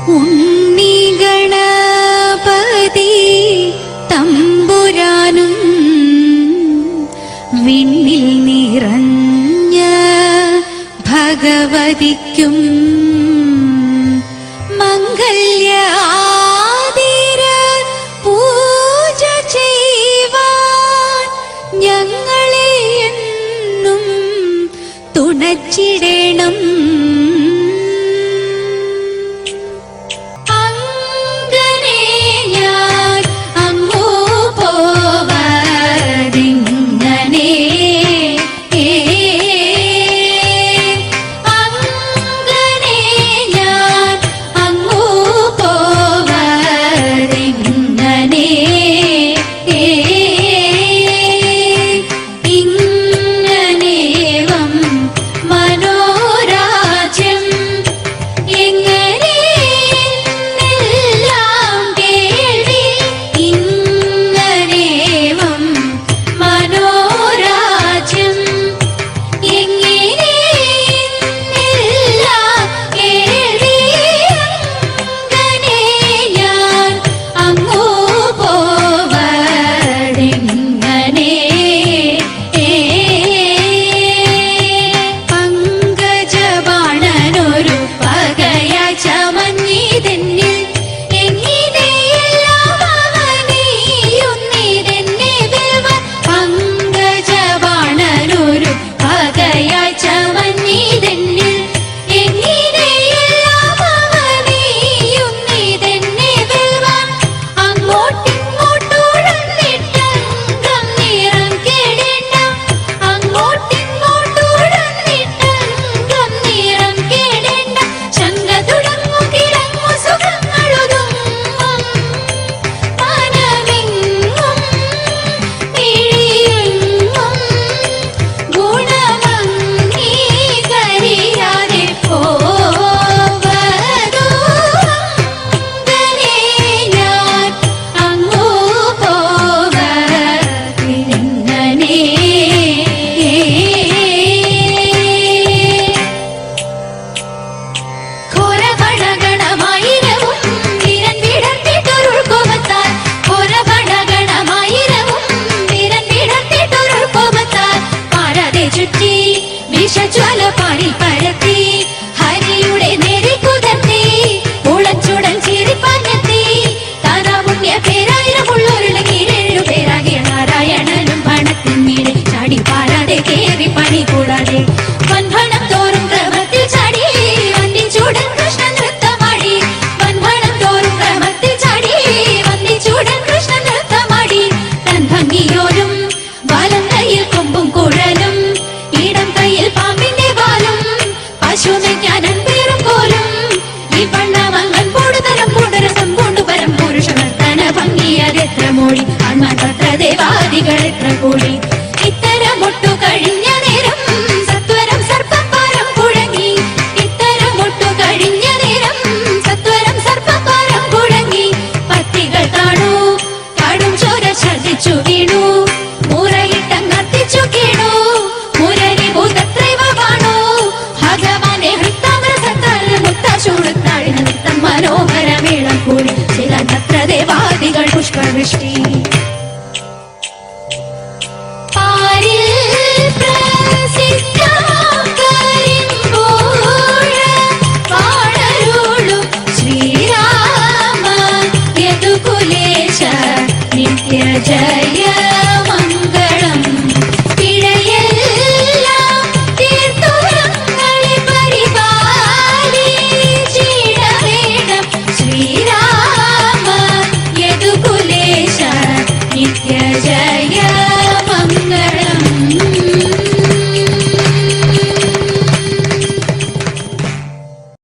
ഉണ്ണി ഗണപതി തമ്പുരാനും വിണ്ണിൽ നിറഞ്ഞ ഭഗവതിക്കും മംഗല്യ ആതിര പൂജ ചെയ്യുവാൻ ഞങ്ങളെ എന്നും തുണച്ചിടണം. വിഷജ്വാല പാടി പരത്തി ഹരിയുടെ നേരെ കുതർത്തി ഉളച്ചുടൻ ചിരിപ്പാഞ്ഞെത്തി താനാപുണ്യ പേരായിരമുള്ളൊരുളകീരേഴു പേരാകിയ നാരായണനും പണത്തിൻ മീടെ ചാടി പാരാതെ കേറി പണി കൂടാതെ വൻഭണം തോറും ക്രമത്തിൽ ചാടി വന്ദിച്ചൂടൻ കൃഷ്ണ നൃത്തമാടി വൻഭണം തോറും ക്രമത്തിൽ ചാടി വന്ദിച്ചൂടൻ കൃഷ്ണ നൃത്തമാടി തൻ ഭംഗിയോരും വലം കയ്യിൽ കൊമ്പും കുഴലും പാമ്പിന്റെ പാലും പശുനയ്ക്കാനും പേരും പോലും ഈ പണ്ണമങ്ങൻ പൂടുതരം പൂടരസം പൂണ്ടുപരം പുരുഷ നർത്തന ഭംഗിയതെത്ര മോടി അണ്ണത്ര ദേവാദികൾ എത്ര കൂടി ഇത്തരമൊട്ടു കഴിഞ്ഞ നേരം സത്വരം സർപ്പപ്പാരം കുഴങ്ങി ഇത്തരമൊട്ടു കഴിഞ്ഞ നേരം സത്വരം സർപ്പപ്പാരം കുഴങ്ങി പത്തികൾ താണു കാടും ചോര ഛർദിച്ചു വീണു മുറയിട്ടങ്ങർത്തിച്ചു കീണു മനോഹരമേളം കൂടി ചില നത്ര ദേവാദികൾ പുഷ്പവൃഷ്ടി